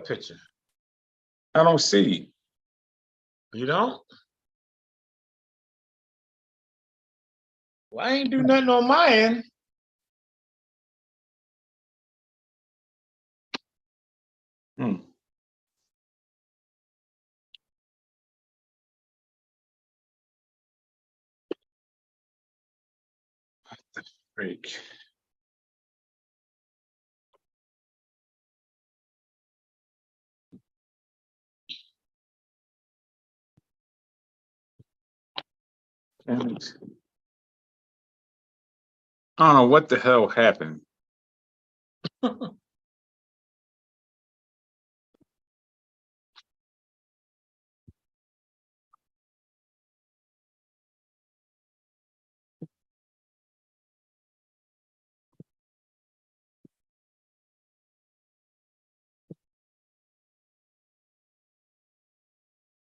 picture? I don't see. You don't? Well, I ain't do nothing on my end. What the freak? I don't know what the hell happened.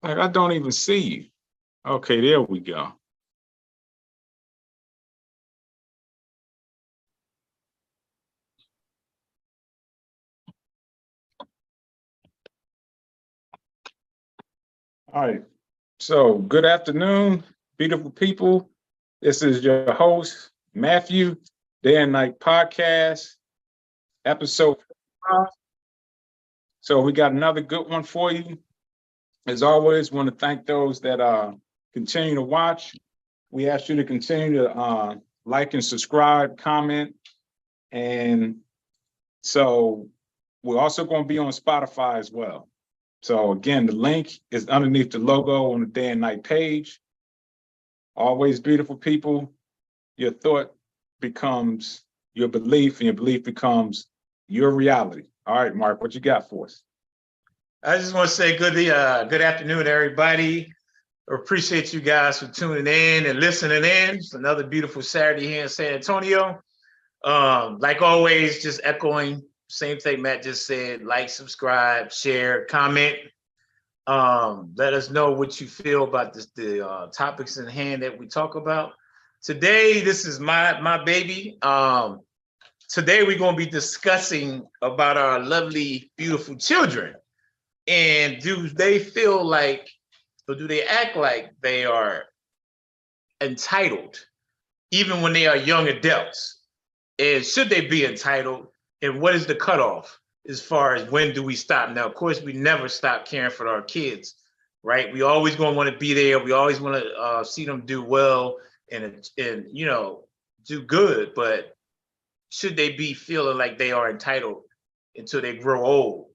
Like, I don't even see you. Okay, there we go. All right. So, good afternoon, beautiful people. This is your host, Matthew, Day and Night Podcast, episode 5. So, we got another good one for you. As always, want to thank those that continue to watch. We ask you to continue to like and subscribe, comment. And so we're also going to be on Spotify as well. So again, the link is underneath the logo on the Day and Night page. Always beautiful people. Your thought becomes your belief, and your belief becomes your reality. All right, Mark, what you got for us? I just want to say good afternoon, everybody. I appreciate you guys for tuning in and listening in. It's another beautiful Saturday here in San Antonio. Like always, just echoing same thing Matt just said. Like, subscribe, share, comment. Let us know what you feel about the topics in hand that we talk about. Today, this is my baby. Today, we're going to be discussing about our lovely, beautiful children. And do they feel like, or do they act like they are entitled, even when they are young adults? And should they be entitled? And what is the cutoff as far as when do we stop? Now, of course, we never stop caring for our kids, right? We always going to want to be there. We always want to see them do well and do good. But should they be feeling like they are entitled until they grow old?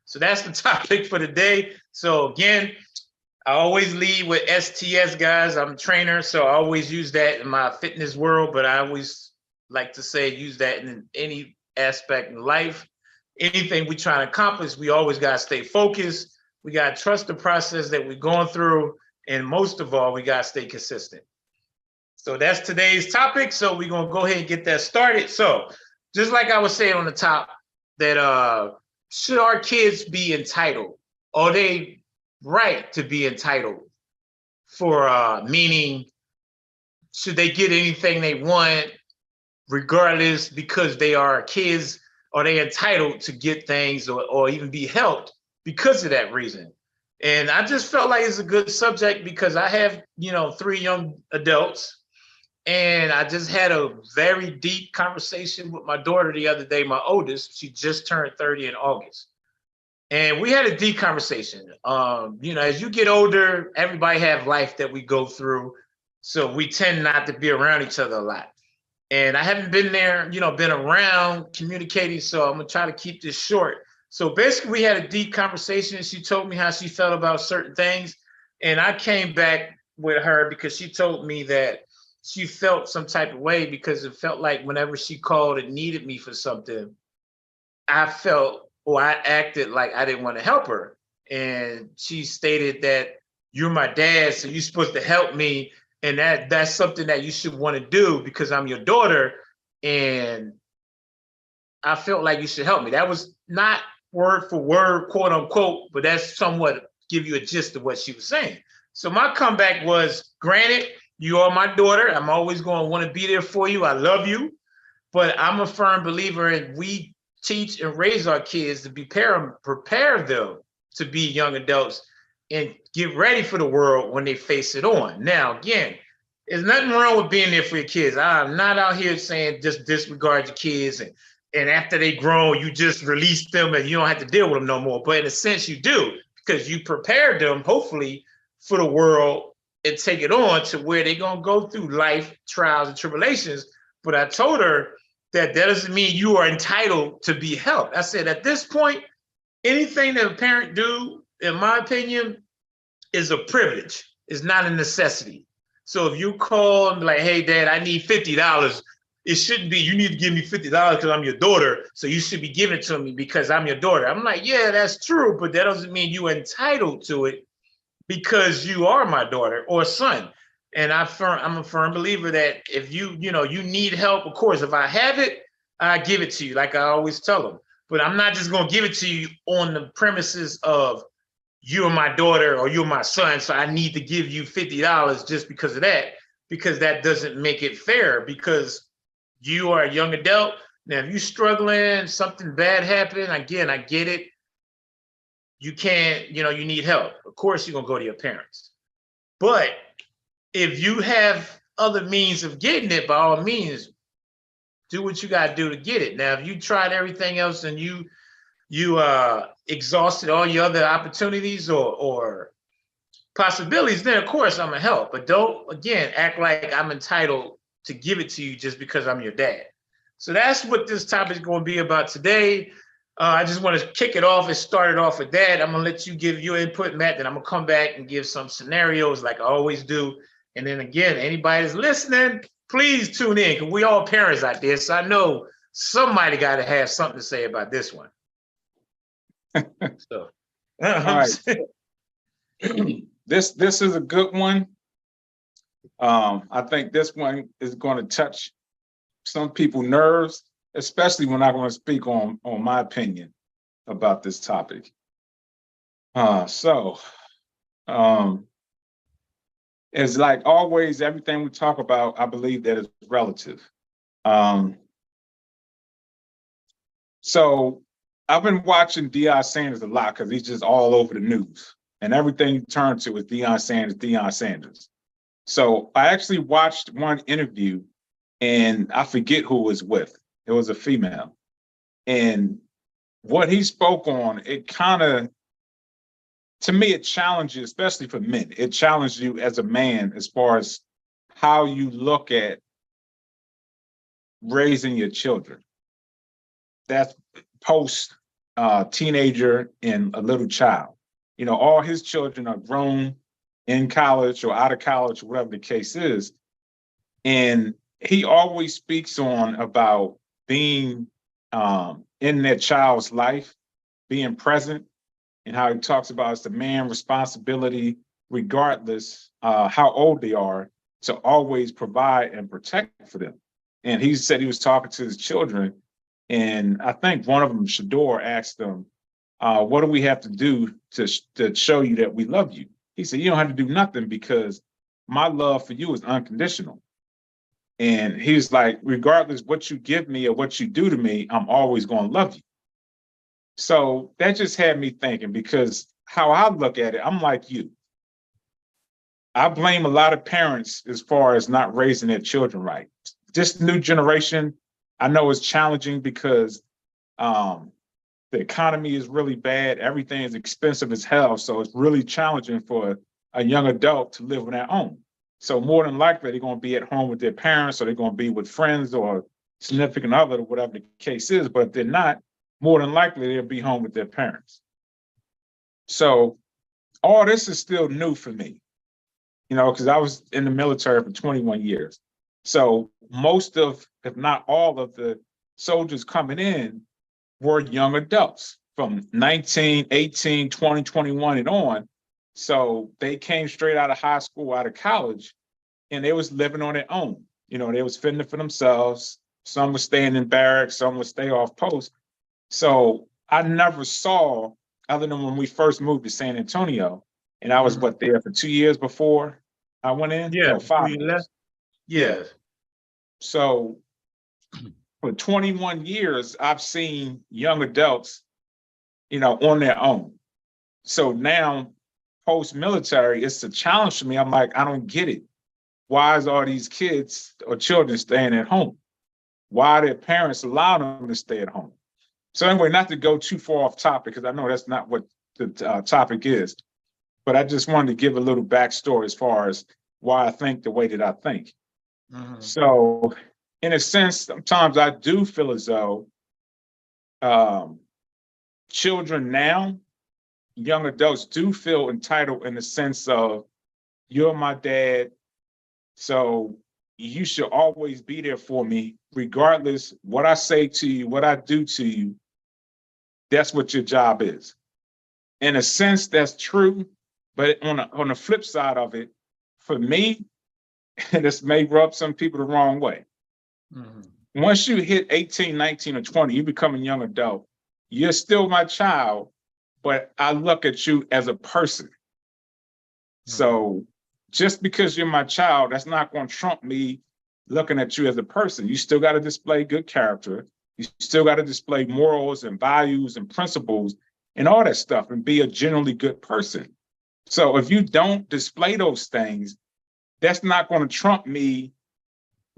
So that's the topic for today. So again, I always lead with STS, guys. I'm a trainer, so I always use that in my fitness world, but I always like to say use that in any aspect in life. Anything we try to accomplish, we always got to stay focused. We got to trust the process that we're going through. And most of all, we got to stay consistent. So that's today's topic. So we're going to go ahead and get that started. So just like I was saying on the top, that should our kids be entitled? Are they right to be entitled? For meaning, should they get anything they want regardless because they are kids? Are they entitled to get things or even be helped because of that reason? And I just felt like it's a good subject because I have, 3 young adults. And I just had a very deep conversation with my daughter the other day, my oldest. She just turned 30 in August. And we had a deep conversation. As you get older, everybody have life that we go through. So we tend not to be around each other a lot. And I haven't been there, been around communicating. So I'm going to try to keep this short. So basically, we had a deep conversation. She told me how she felt about certain things. And I came back with her because she told me that she felt some type of way because it felt like whenever she called and needed me for something, I felt or I acted like I didn't want to help her. And she stated that you're my dad, so you're supposed to help me. And that's something that you should want to do because I'm your daughter. And I felt like you should help me. That was not word for word, quote unquote, but that's somewhat give you a gist of what she was saying. So my comeback was, granted, you are my daughter. I'm always going to want to be there for you. I love you. But I'm a firm believer in we teach and raise our kids to prepare them to be young adults and get ready for the world when they face it on. Now, again, there's nothing wrong with being there for your kids. I'm not out here saying just disregard your kids and after they grow, you just release them and you don't have to deal with them no more. But in a sense, you do, because you prepared them, hopefully, for the world and take it on to where they're going to go through life trials and tribulations. But I told her that doesn't mean you are entitled to be helped. I said, at this point, anything that a parent do, in my opinion, is a privilege. It's not a necessity. So if you call and be like, hey, Dad, I need $50, it shouldn't be, you need to give me $50 because I'm your daughter, so you should be giving it to me because I'm your daughter. I'm like, yeah, that's true, but that doesn't mean you're entitled to it because you are my daughter or son. And I'm a firm believer that if you need help, of course, if I have it, I give it to you, like I always tell them. But I'm not just going to give it to you on the premises of you're my daughter or you're my son, so I need to give you $50 just because of that, because that doesn't make it fair, because you are a young adult. Now, if you're struggling, something bad happened, again, I get it. You can't, you need help. Of course, you're going to go to your parents. But if you have other means of getting it, by all means, do what you got to do to get it. Now, if you tried everything else and you exhausted all your other opportunities or possibilities, then of course I'm gonna help. But don't, again, act like I'm entitled to give it to you just because I'm your dad. So that's what this topic is going to be about today. I just want to kick it off and start it off with that. I'm going to let you give your input, Matt, then I'm going to come back and give some scenarios like I always do. And then again, anybody that's listening, please tune in, because we all parents out there. So I know somebody got to have something to say about this one. So, all right. This is a good one. I think this one is going to touch some people's nerves, especially when I'm going to speak on my opinion about this topic. It's like always, everything we talk about, I believe that is relative. So I've been watching Deion Sanders a lot because he's just all over the news, and everything you turn to is Deion Sanders. So I actually watched one interview, and I forget who it was with. It was a female. And what he spoke on, it kind of, to me, it challenges, especially for men, it challenged you as a man as far as how you look at raising your children. That's post teenager and a little child. All his children are grown, in college or out of college, whatever the case is. And he always speaks on about being in that child's life, being present, and how he talks about it's the man's responsibility, regardless how old they are, to always provide and protect for them. And he said he was talking to his children, and I think one of them, Shador, asked them, what do we have to do to show you that we love you? He said, you don't have to do nothing because my love for you is unconditional. And he's like, regardless what you give me or what you do to me, I'm always going to love you. So that just had me thinking, because how I look at it, I'm like you. I blame a lot of parents as far as not raising their children right. This new generation, I know it's challenging because the economy is really bad. Everything is expensive as hell. So it's really challenging for a young adult to live on their own. So more than likely, they're going to be at home with their parents, or they're going to be with friends or significant other, or whatever the case is. But if they're not, more than likely, they'll be home with their parents. So all this is still new for me, because I was in the military for 21 years. So most of, if not all of the soldiers coming in were young adults from 19, 18, 20, 21 and on. So they came straight out of high school, out of college, and they was living on their own. They was fending for themselves. Some was staying in barracks, some would stay off post. So I never saw, other than when we first moved to San Antonio, and I was there for 2 years before I went in? Yeah, No, 5 years. Yeah. So for 21 years, I've seen young adults, on their own. So now, post-military, it's a challenge for me. I'm like, I don't get it. Why is all these kids or children staying at home? Why are their parents allowing them to stay at home? So anyway, not to go too far off topic, because I know that's not what the topic is, but I just wanted to give a little backstory as far as why I think the way that I think. So in a sense, sometimes I do feel as though children now, young adults do feel entitled in the sense of, you're my dad, so you should always be there for me, regardless what I say to you, what I do to you. That's what your job is. In a sense, that's true, but on the flip side of it, for me, this may rub some people the wrong way. Once you hit 18, 19, or 20, you become a young adult, you're still my child, but I look at you as a person. So just because you're my child, that's not going to trump me looking at you as a person. You still got to display good character. You still got to display morals and values and principles and all that stuff and be a generally good person. So if you don't display those things, that's not going to trump me,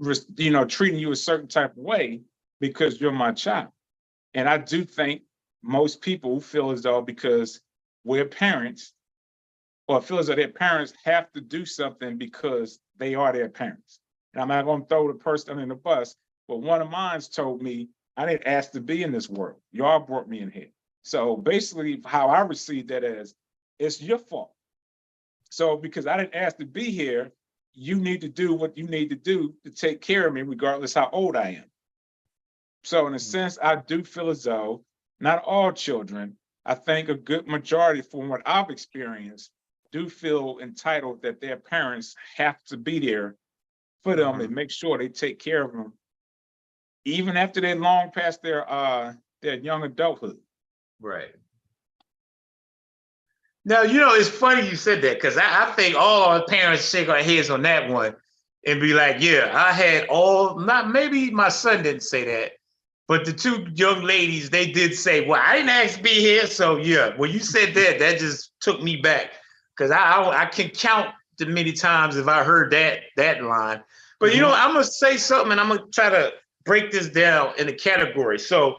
treating you a certain type of way because you're my child. And I do think most people feel as though because we're parents, or feel as though their parents have to do something because they are their parents. And I'm not going to throw the person under the bus, but one of mine's told me, I didn't ask to be in this world. Y'all brought me in here. So basically how I receive that as, it's your fault. So because I didn't ask to be here, you need to do what you need to do to take care of me, regardless how old I am. So in a sense, I do feel as though not all children, I think a good majority from what I've experienced, do feel entitled that their parents have to be there for them and make sure they take care of them, even after they're long past their young adulthood. Right. Now, it's funny you said that, because I think all our parents shake our heads on that one and be like, yeah, I had maybe my son didn't say that, but the two young ladies, they did say, well, I didn't ask to be here. So yeah, when you said that, that just took me back, because I can count the many times if I heard that line. But I'm going to say something, and I'm going to try to break this down in a category. So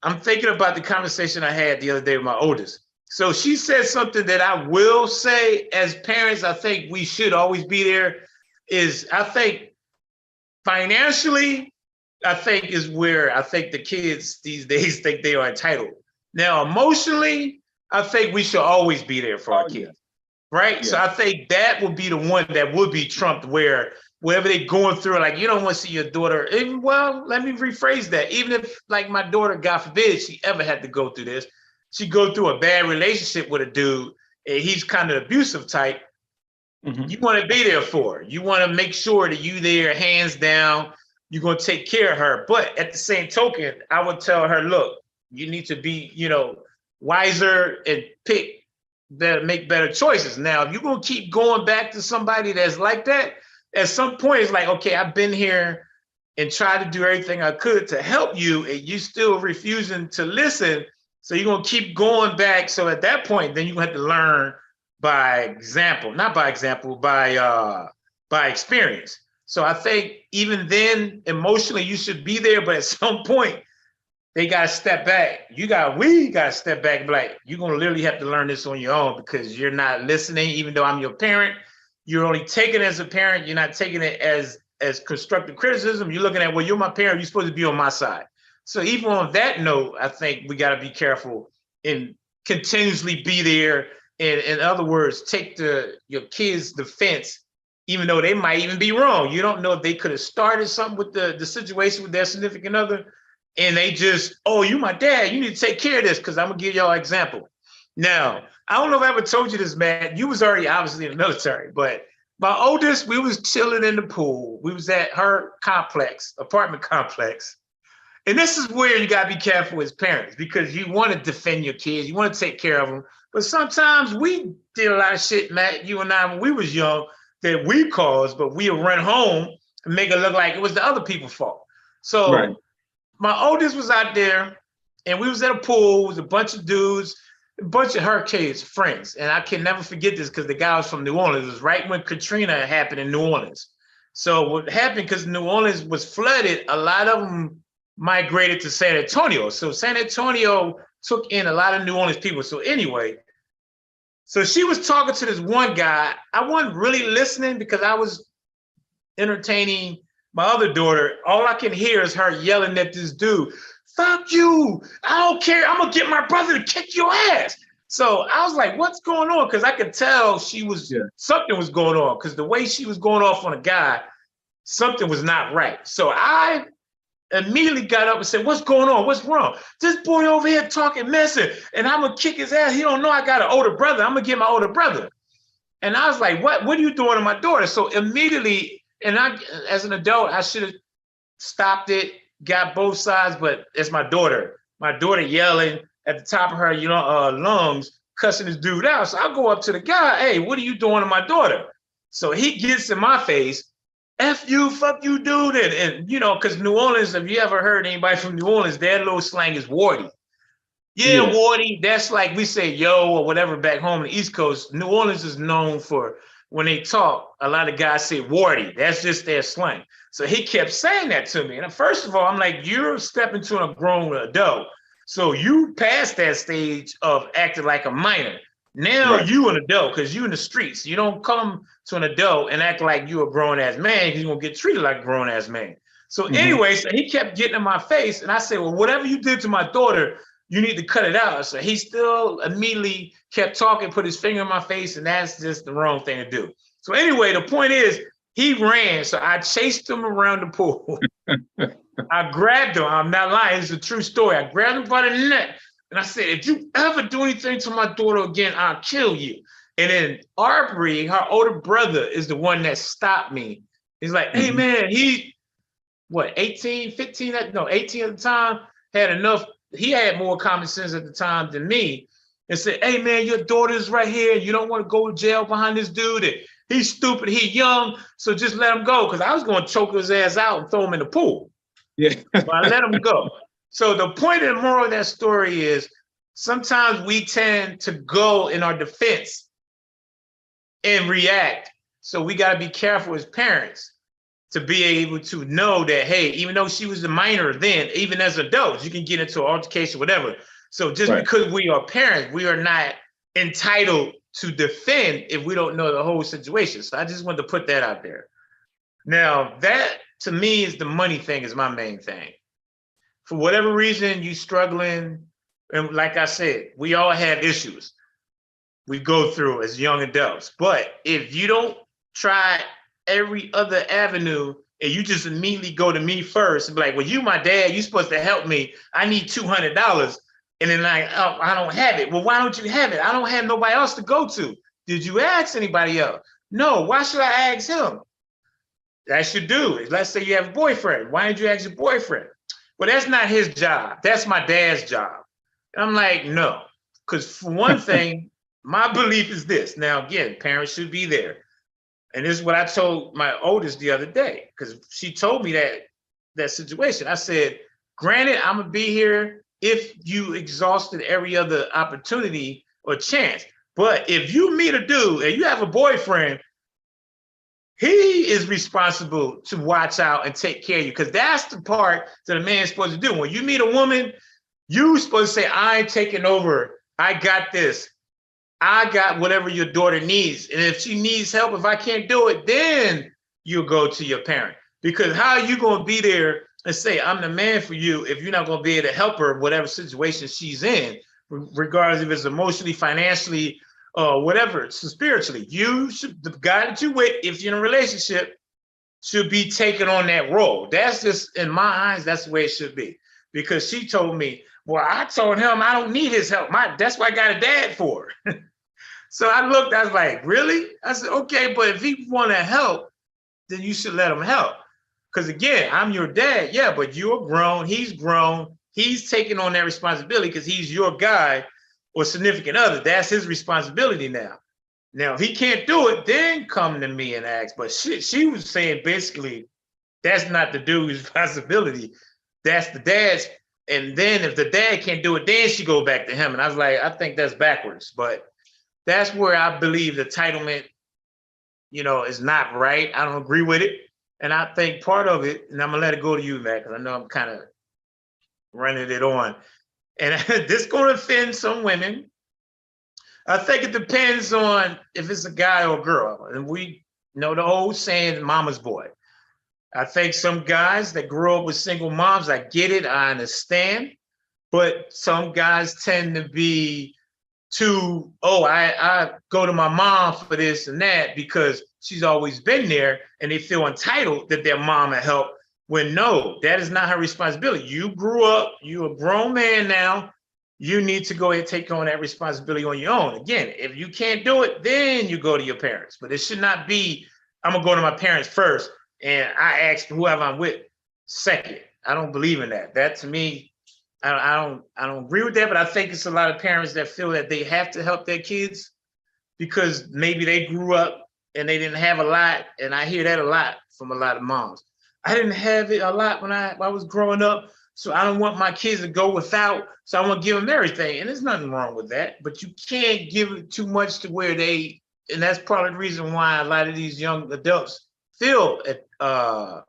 I'm thinking about the conversation I had the other day with my oldest. So she said something that I will say, as parents, I think we should always be there, is I think financially, I think is where I think the kids these days think they are entitled. Now, emotionally, I think we should always be there for our kids, right? Yeah. So I think that would be the one that would be trumped, where wherever they're going through, like, you don't want to see your daughter. Well, let me rephrase that. Even if, like, my daughter, God forbid, she ever had to go through this, she go through a bad relationship with a dude, and he's kind of abusive type. You want to be there for her. You want to make sure that you there, hands down, you're going to take care of her. But at the same token, I would tell her, look, you need to be, wiser and make better choices. Now, if you're going to keep going back to somebody that's like that, at some point, it's like, okay, I've been here and tried to do everything I could to help you, and you still refusing to listen. So you're going to keep going back. So at that point, then you have to learn by example, not by example, by experience. So I think even then, emotionally, you should be there, but at some point, they got to step back. We got to step back and be like, you're going to literally have to learn this on your own, because you're not listening. Even though I'm your parent, you're only taking it as a parent. You're not taking it as constructive criticism. You're looking at, well, you're my parent. You're supposed to be on my side. So even on that note, I think we got to be careful and continuously be there. And in other words, take your kids' defense, even though they might even be wrong. You don't know if they could have started something with the situation with their significant other, and they just, oh, you my dad, you need to take care of this, because I'm going to give y'all an example. Now, I don't know if I ever told you this, man. You was already obviously in the military, but my oldest, we was chilling in the pool. We was at her apartment complex. And this is where you got to be careful as parents, because you want to defend your kids. You want to take care of them. But sometimes we did a lot of shit, Matt, you and I, when we was young, that we caused, but we would run home and make it look like it was the other people's fault. So Right. my oldest was out there, and we was at a pool. It was a bunch of dudes, a bunch of her kids, friends. And I can never forget this because the guy was from New Orleans. It was right when Katrina happened in New Orleans. So what happened, because New Orleans was flooded, a lot of them migrated to San Antonio. So San Antonio took in a lot of New Orleans people. So anyway, so she was talking to this one guy. I wasn't really listening because I was entertaining my other daughter. All I can hear is her yelling at this dude, fuck you, I don't care, I'm gonna get my brother to kick your ass. So I was like, what's going on? Because I could tell she was, something was going on, because the way she was going off on a guy, something was not right. So I immediately got up and said, what's going on? What's wrong? This boy over here talking messing, and I'm gonna kick his ass. He don't know I got an older brother. I'm gonna get my older brother. And I was like, what are you doing to my daughter? So immediately, and I, as an adult, I should have stopped it, got both sides, but it's my daughter yelling at the top of her, lungs, cussing this dude out. So I go up to the guy, hey, what are you doing to my daughter? So he gets in my face, F you, fuck you, dude. And because New Orleans, if you ever heard anybody from New Orleans, their little slang is warty. Yeah, warty. That's like we say yo or whatever back home in the East Coast. New Orleans is known for, when they talk, a lot of guys say warty. That's just their slang. So he kept saying that to me. And first of all, I'm like, you're stepping to a grown adult. So you passed that stage of acting like a minor. Now you an adult, because you in the streets. You don't come to an adult and act like you a grown-ass man, because you're going to get treated like a grown-ass man. So anyway, so he kept getting in my face, and I said, well, whatever you did to my daughter, you need to cut it out. So he still immediately kept talking, put his finger in my face, and that's just the wrong thing to do. So anyway, the point is, he ran. So I chased him around the pool. I grabbed him. I'm not lying. It's a true story. I grabbed him by the neck, and I said, if you ever do anything to my daughter again, I'll kill you. And then Arbery, her older brother, is the one that stopped me. He's like, hey, man, he, 18 at the time, had enough. He had more common sense at the time than me, and said, hey, man, your daughter's right here. You don't want to go to jail behind this dude. And he's stupid. He's young. So just let him go. Because I was going to choke his ass out and throw him in the pool. Yeah. But I let him go. So the point of the moral of that story is, sometimes we tend to go in our defense and react. So we got to be careful as parents to be able to know that, hey, even though she was a minor then, even as adults, you can get into an altercation, whatever. So just because we are parents, we are not entitled to defend if we don't know the whole situation. So I just wanted to put that out there. Now, that to me is the money thing, is my main thing. For whatever reason, you struggling, and like I said, we all have issues we go through as young adults. But if you don't try every other avenue and you just immediately go to me first and be like, well, you my dad, you're supposed to help me. I need $200. And then like, oh, I don't have it. Well, why don't you have it? I don't have nobody else to go to. Did you ask anybody else? No, why should I ask him? That's your dude. Let's say you have a boyfriend. Why didn't you ask your boyfriend? Well, that's not his job. That's my dad's job. I'm like, no, because for one thing, my belief is this. Now, again, parents should be there. And this is what I told my oldest the other day, because she told me that situation. I said, granted, I'm gonna be here if you exhausted every other opportunity or chance. But if you meet a dude and you have a boyfriend, he is responsible to watch out and take care of you, because that's the part that a man's supposed to do. When you meet a woman, you're supposed to say, I ain't taking over. I got this. I got whatever your daughter needs. And if she needs help, if I can't do it, then you'll go to your parent. Because how are you going to be there and say, I'm the man for you, if you're not going to be able to help her in whatever situation she's in, regardless if it's emotionally, financially, whatever, so spiritually. You should, the guy that you with, if you're in a relationship, should be taking on that role. That's just, in my eyes, that's the way it should be. Because she told me, well, I told him I don't need his help. That's what I got a dad for. So I looked, I was like, really? I said, okay, but if he want to help, then you should let him help. Because again, I'm your dad. Yeah, but you're grown. He's taking on that responsibility because he's your guy or significant other. That's his responsibility now. Now, if he can't do it, then come to me and ask. But she was saying basically, That's not the dude's responsibility. That's the dad's. And then if the dad can't do it, then she go back to him. And I was like, I think that's backwards. But that's where I believe the entitlement, is not right. I don't agree with it. And I think part of it, and I'm gonna let it go to you, Matt, because I know I'm kind of running it on. And this gonna offend some women. I think it depends on if it's a guy or a girl. And we know the old saying, mama's boy. I think some guys that grew up with single moms, I get it, I understand. But some guys tend to be too, I go to my mom for this and that because she's always been there, and they feel entitled that their mom will help, when no, that is not her responsibility. You grew up, you're a grown man now. You need to go ahead and take on that responsibility on your own. Again, if you can't do it, then you go to your parents. But it should not be, I'm gonna go to my parents first and I ask whoever I'm with second. I don't believe in that. That to me, I don't agree with that. But I think it's a lot of parents that feel that they have to help their kids because maybe they grew up and they didn't have a lot. And I hear that a lot from a lot of moms. I didn't have it a lot when I was growing up, so I don't want my kids to go without. So I want to give them everything, and there's nothing wrong with that. But you can't give it too much to where they, and that's part of the reason why a lot of these young adults feel that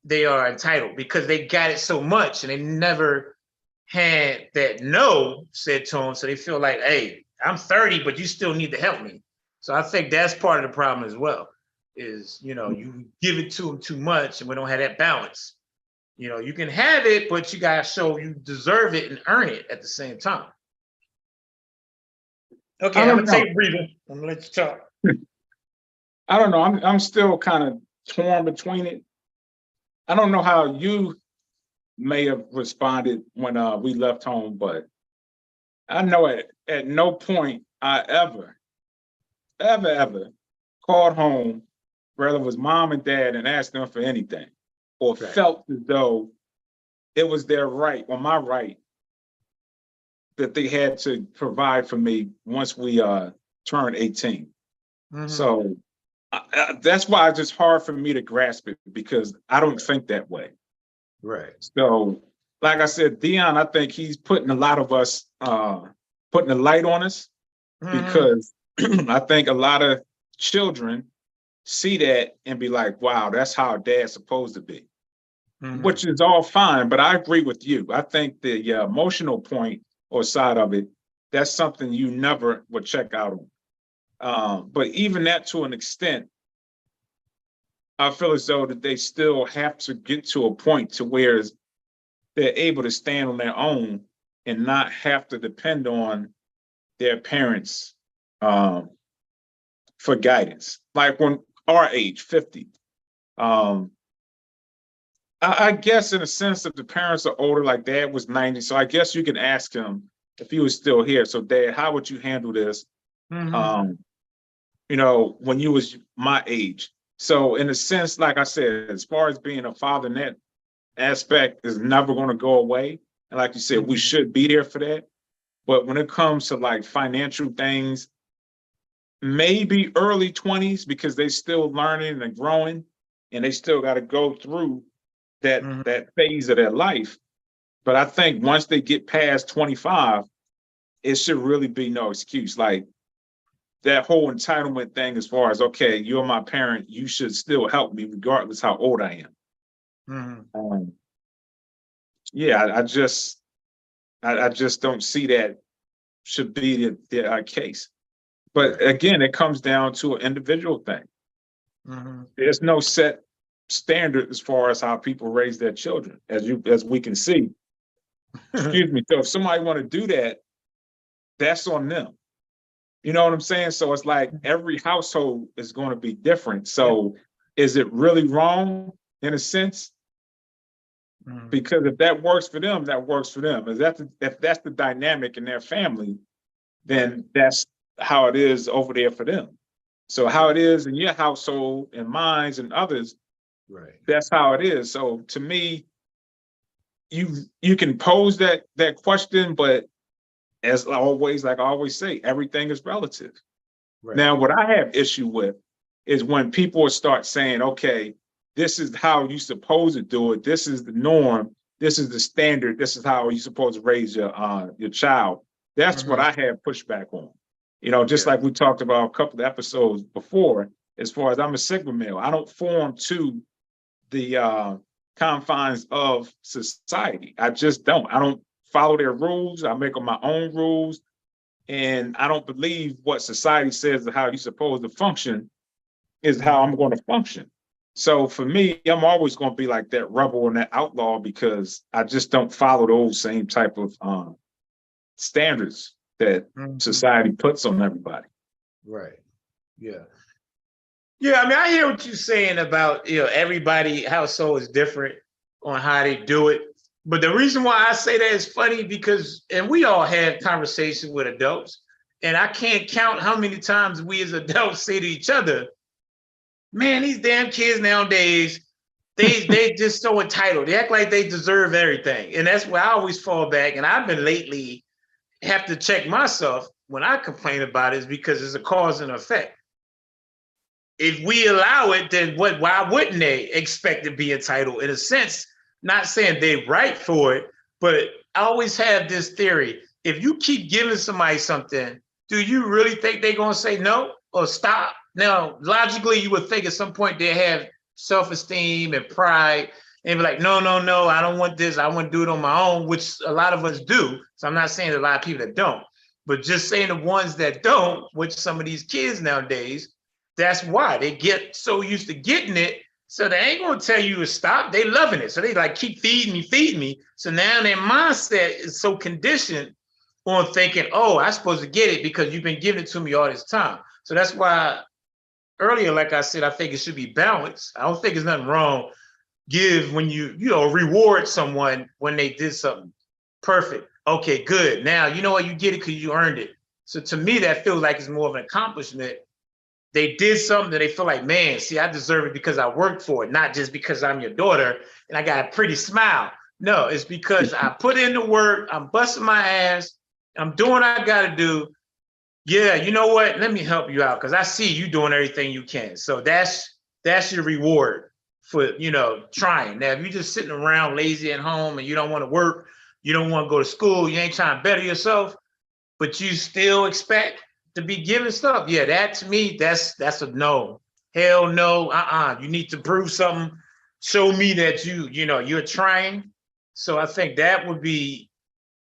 they are entitled because they got it so much and they never had that no said to them. So they feel like, hey, I'm 30, but you still need to help me. So I think that's part of the problem as well. Is you give it to them too much, and we don't have that balance. You can have it, but you gotta show you deserve it and earn it at the same time. Okay, I'm gonna take a breather. I'm gonna let you talk. I don't know. I'm still kind of torn between it. I don't know how you may have responded when we left home, but I know at no point I ever called home, whether it was mom and dad, and asked them for anything, or Right. felt as though it was their right or my right that they had to provide for me once we turned 18. Mhm. So that's why it's just hard for me to grasp it because I don't think that way. Right. So, like I said, Dion, I think he's putting a lot of us, putting a light on us because I think a lot of children see that and be like, wow, that's how dad's supposed to be, which is all fine. But I agree with you. I think the emotional point or side of it, that's something you never would check out on. But even that to an extent, I feel as though that they still have to get to a point to where they're able to stand on their own and not have to depend on their parents for guidance. Like when our age, 50, I guess in a sense, if the parents are older, like dad was 90, so I guess you can ask him if he was still here. So dad, how would you handle this? When you was my age. So in a sense, like I said, as far as being a father, that aspect is never going to go away. And like you said, we should be there for that. But when it comes to like financial things, maybe early 20s, because they still learning and growing, and they still got to go through that phase of their life. But I think once they get past 25, it should really be no excuse. Like that whole entitlement thing, as far as, okay, you're my parent, you should still help me regardless how old I am. I just don't see that should be the case. But again, it comes down to an individual thing. There's no set standard as far as how people raise their children, as we can see. Excuse me. So if somebody want to do that, that's on them. You know what I'm saying? So it's like every household is going to be different. So is it really wrong in a sense? Because if that works for them, that works for them. If that's the dynamic in their family, then that's how it is over there for them. So how it is in your household and mine and others, that's how it is. So to me, you can pose that question, but as always, like I always say, everything is relative. Now, what I have issue with is when people start saying, okay, this is how you're supposed to do it. This is the norm. This is the standard. This is how you're supposed to raise your child. That's what I have pushback on. You know, just like we talked about a couple of episodes before, as far as I'm a Sigma male, I don't form to the confines of society. I just don't. I don't follow their rules. I make them my own rules. And I don't believe what society says of how you're supposed to function is how I'm going to function. So for me, I'm always going to be like that rebel and that outlaw because I just don't follow those same type of standards that society puts on everybody. Right. Yeah. Yeah. I mean, I hear what you're saying about, everybody household is different on how they do it. But the reason why I say that is funny because, and we all had conversations with adults, and I can't count how many times we as adults say to each other, man, these damn kids nowadays, they just so entitled. They act like they deserve everything. And that's where I always fall back. And I've been lately have to check myself when I complain about it is because it's a cause and effect. If we allow it, then why wouldn't they expect to be entitled in a sense? Not saying they're right for it, but I always have this theory. If you keep giving somebody something, do you really think they're going to say no or stop? Now, logically, you would think at some point they have self-esteem and pride and be like, no, I don't want this. I want to do it on my own, which a lot of us do. So I'm not saying a lot of people that don't, but just saying the ones that don't, which some of these kids nowadays, that's why they get so used to getting it. So they ain't gonna tell you to stop. They loving it. So they like keep feeding me. So now their mindset is so conditioned on thinking, oh, I'm supposed to get it because you've been giving it to me all this time. So that's why earlier, like I said, I think it should be balanced. I don't think there's nothing wrong. Give when you reward someone when they did something perfect. Okay, good. Now you know what, you get it because you earned it. So to me, that feels like it's more of an accomplishment. They did something that they feel like, man, see, I deserve it because I worked for it, not just because I'm your daughter and I got a pretty smile. No, it's because I put in the work, I'm busting my ass, I'm doing what I got to do. Yeah, you know what? Let me help you out because I see you doing everything you can. So that's your reward for, trying. Now, if you're just sitting around lazy at home and you don't want to work, you don't want to go to school, you ain't trying to better yourself, but you still expect to be given stuff. Yeah, that to me, that's a no. Hell no. You need to prove something. Show me that you're trying. So I think that would be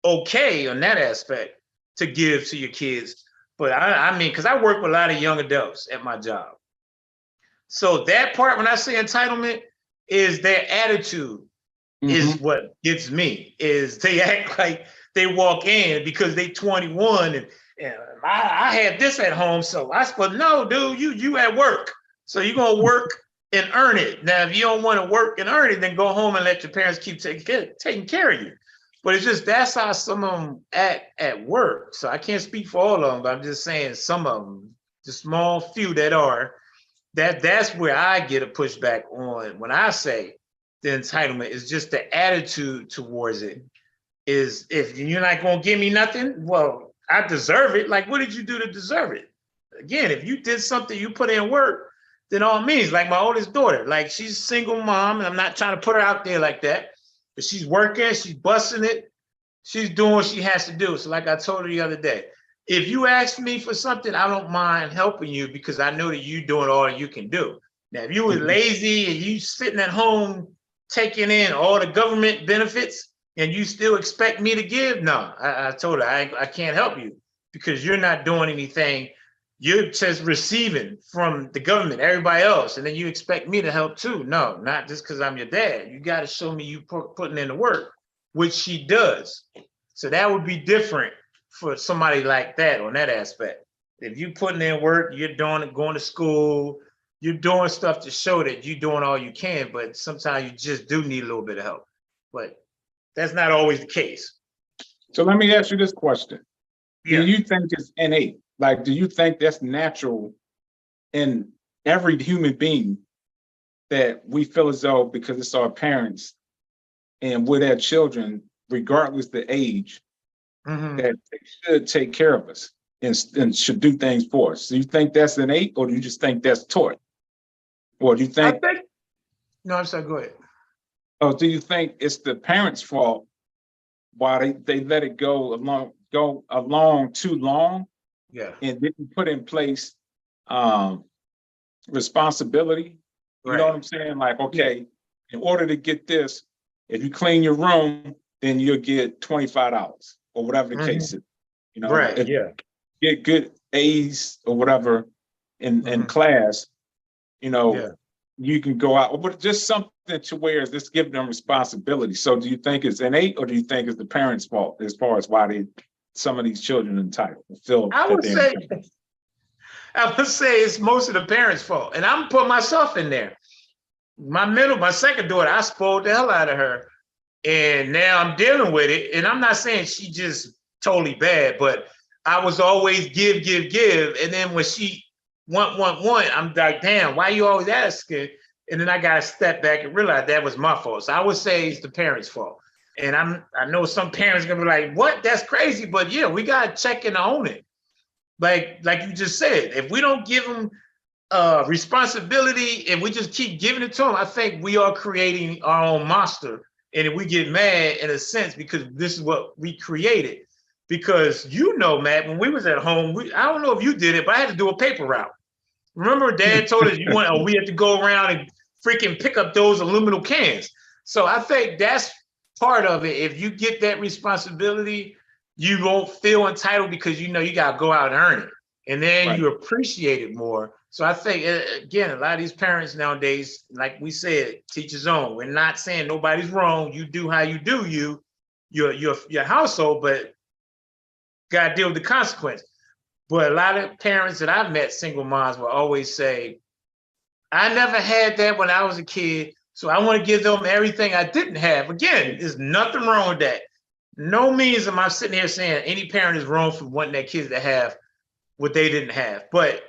okay on that aspect to give to your kids. But I mean, because I work with a lot of young adults at my job. So that part, when I say entitlement, is their attitude is what gets me, is they act like they walk in because they 21 and I had this at home, so I suppose, no, dude, you at work. So you're going to work and earn it. Now, if you don't want to work and earn it, then go home and let your parents keep taking care of you. But it's just that's how some of them act at work. So I can't speak for all of them, but I'm just saying some of them, the small few that are, that's where I get a pushback on when I say the entitlement is just the attitude towards it. Is if you're not going to give me nothing, well, I deserve it. Like, what did you do to deserve it? Again, if you did something, you put in work, then all means, like my oldest daughter, like she's a single mom, and I'm not trying to put her out there like that, but she's working, she's busting it, she's doing what she has to do. So like I told her the other day, if you ask me for something, I don't mind helping you because I know that you're doing all you can do. Now, if you were lazy and you sitting at home taking in all the government benefits, and you still expect me to give? No, I told her I can't help you because you're not doing anything. You're just receiving from the government, everybody else, and then you expect me to help too. No, not just because I'm your dad. You got to show me you putting in the work, which she does. So that would be different for somebody like that on that aspect. If you putting in work, you're doing it, going to school, you're doing stuff to show that you're doing all you can, but sometimes you just do need a little bit of help. But that's not always the case. So let me ask you this question. Yeah. Do you think it's innate? Like, do you think that's natural in every human being that we feel as though because it's our parents and we're their children, regardless the age, that they should take care of us and should do things for us? Do you think that's innate or do you just think that's taught? Or do you think No, I'm sorry. Go ahead. Oh, do you think it's the parents' fault why they let it go along too long Yeah. and didn't put in place um responsibility? You know Right. what I'm saying? Like, Yeah. okay, in order to get this, if you clean your room, then you'll get $25 or whatever the Hmm. case is. You know, Right. if Yeah. you get good A's or whatever in Hmm. class, you know, Yeah. you can go out, but just something to where it's just giving them responsibility. So do you think it's innate or do you think it's the parents' fault as far as why some of these children entitled feel I that would they're say, entitled? I would say it's most of the parents' fault, and I'm putting myself in there. My second daughter, I spoiled the hell out of her, and now I'm dealing with it. And I'm not saying she just totally bad, but I was always give, and then when she want, I'm like, damn, why you always asking? And then I got to step back and realize that was my fault. So I would say it's the parents' fault. And I know some parents are gonna be like, what? That's crazy. But yeah, we gotta check and own it. Like you just said, if we don't give them responsibility and we just keep giving it to them, I think we are creating our own monster. And if we get mad in a sense because this is what we created. Because Matt, when we was at home, I don't know if you did it, but I had to do a paper route. Remember, Dad told us we had to go around and freaking pick up those aluminum cans. So I think that's part of it. If you get that responsibility, you won't feel entitled because you got to go out and earn it, and then Right. you appreciate it more. So I think again, a lot of these parents nowadays, like we said, teach his own. We're not saying nobody's wrong. You do how you do your household, but got to deal with the consequence. But a lot of parents that I've met, single moms, will always say, I never had that when I was a kid. So I want to give them everything I didn't have. Again, there's nothing wrong with that. No means am I sitting here saying any parent is wrong for wanting their kids to have what they didn't have. But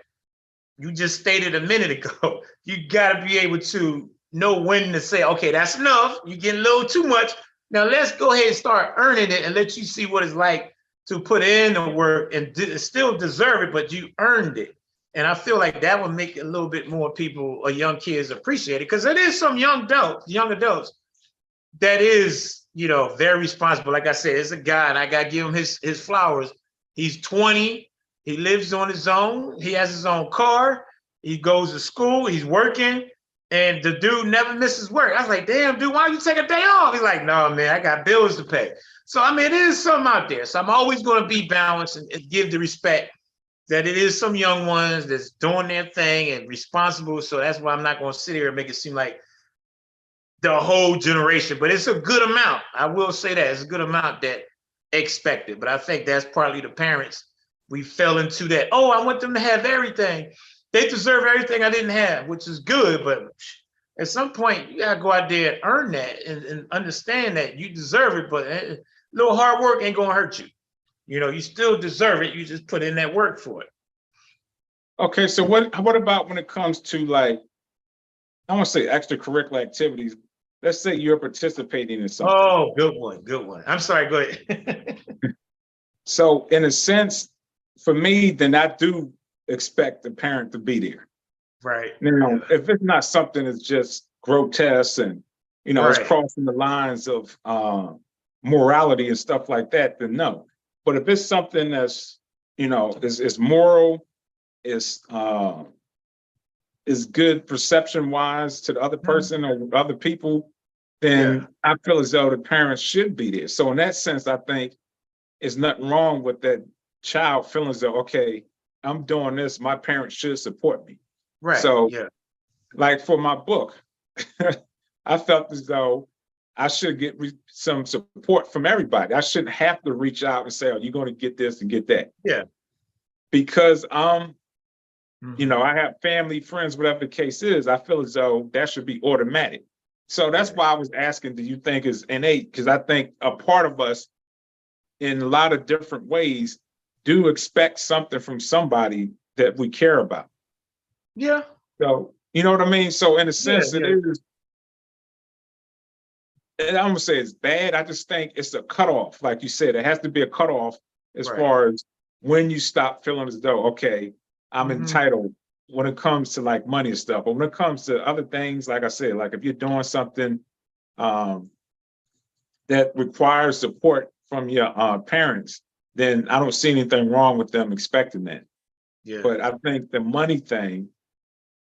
you just stated a minute ago, you got to be able to know when to say, okay, that's enough. You get a little too much. Now let's go ahead and start earning it and let you see what it's like to put in the work and still deserve it, but you earned it. And I feel like that would make a little bit more people or young kids appreciate it, because it is some young adults that is, very responsible. Like I said, it's a guy, and I got to give him his flowers. He's 20. He lives on his own. He has his own car. He goes to school. He's working. And the dude never misses work. I was like, damn, dude, why don't you take a day off? He's like, no, man, I got bills to pay. So, I mean, it is something out there. So I'm always going to be balanced and give the respect that it is some young ones that's doing their thing and responsible. So that's why I'm not going to sit here and make it seem like the whole generation, but it's a good amount. I will say that it's a good amount that expected, but I think that's partly the parents. We fell into that. Oh, I want them to have everything. They deserve everything I didn't have, which is good. But at some point, you gotta go out there and earn that and understand that you deserve it. But a little hard work ain't gonna hurt you. You still deserve it. You just put in that work for it. Okay, so what about when it comes to, like, I want to say extracurricular activities? Let's say you're participating in something. Oh, good one, good one. I'm sorry. Go ahead. So in a sense, for me, then I do expect the parent to be there. Right. Now, Yeah. if it's not something that's just grotesque and it's Right. crossing the lines of morality and stuff like that, then no. But if it's something that's is moral, is good perception wise to the other person or other people, Yeah. then I feel as though the parents should be there. So in that sense, I think there's nothing wrong with that child feeling as though, okay, I'm doing this, my parents should support me. Right. So, Yeah. like for my book, I felt as though I should get some support from everybody. I shouldn't have to reach out and say, oh, you're going to get this and get that. Yeah. Because Mm-hmm. I have family, friends, whatever the case is, I feel as though that should be automatic. So that's why I was asking, do you think is innate? Because I think a part of us in a lot of different ways do expect something from somebody that we care about. Yeah. So, you know what I mean? So in a Yeah. sense, it Yeah. is, and I'm gonna say it's bad. I just think it's a cutoff. Like you said, it has to be a cutoff as Right. far as when you stop feeling as though, okay, I'm Mhm. entitled when it comes to like money and stuff. But when it comes to other things, like I said, like if you're doing something that requires support from your parents, then I don't see anything wrong with them expecting that. Yeah. But I think the money thing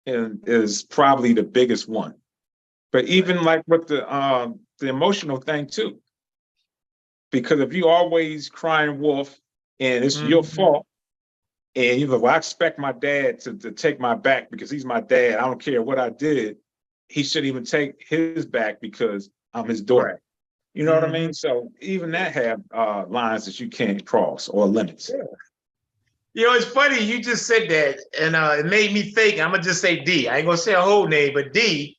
is probably the biggest one. But even like with the emotional thing too, because if you always crying wolf and it's your fault, and you're like, well, I expect my dad to take my back because he's my dad. I don't care what I did. He shouldn't even take his back because I'm his daughter. Right. You know what I mean? So even that have lines that you can't cross or limits. Yeah. You know, it's funny you just said that, and it made me think. I'm gonna just say D. I ain't gonna say a whole name, but D.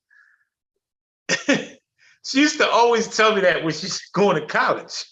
She used to always tell me that when she's going to college.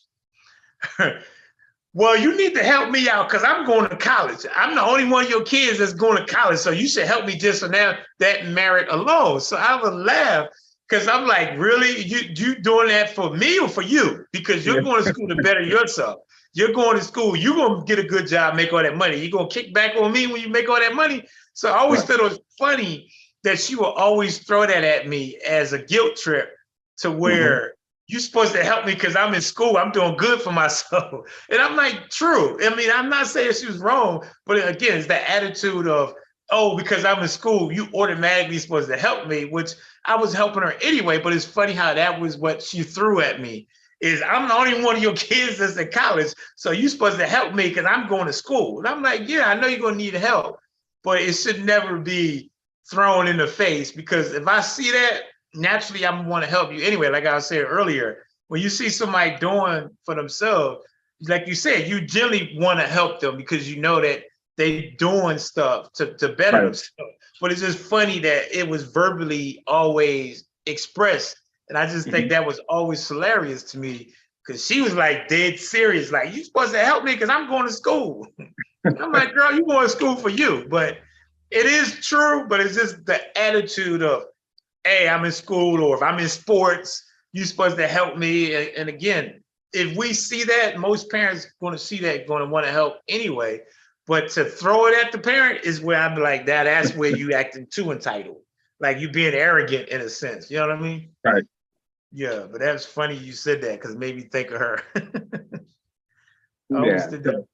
Well, you need to help me out because I'm going to college. I'm the only one of your kids that's going to college, so you should help me just for now that merit alone. So I would laugh because I'm like, really, you doing that for me or for you? Because you're going to school to better yourself. You're going to school. You're going to get a good job, make all that money. You're going to kick back on me when you make all that money. So I always thought it was funny that she will always throw that at me as a guilt trip to where you're supposed to help me because I'm in school. I'm doing good for myself. And I'm like, true. I mean, I'm not saying she was wrong, but again, it's the attitude of, oh, because I'm in school, you automatically supposed to help me, which I was helping her anyway. But it's funny how that was what she threw at me. Is I'm the only one of your kids that's in college, so you're supposed to help me because I'm going to school. And I'm like, yeah, I know you're going to need help, but it should never be thrown in the face because if I see that, naturally I'm going to want to help you anyway. Like I said earlier, when you see somebody doing for themselves, like you said, you generally want to help them because you know that they doing stuff to better themselves. But it's just funny that it was verbally always expressed. And I just think that was always hilarious to me because she was like dead serious. Like, you supposed to help me because I'm going to school. I'm like, girl, you going to school for you. But it is true, but it's just the attitude of, hey, I'm in school, or if I'm in sports, you're supposed to help me. And again, if we see that, most parents going to see that, going to want to help anyway. But to throw it at the parent is where I'm like, that's where you acting too entitled. Like you being arrogant in a sense. You know what I mean? Right. Yeah, but that's funny you said that because it made me think of her. I Yeah. always did that.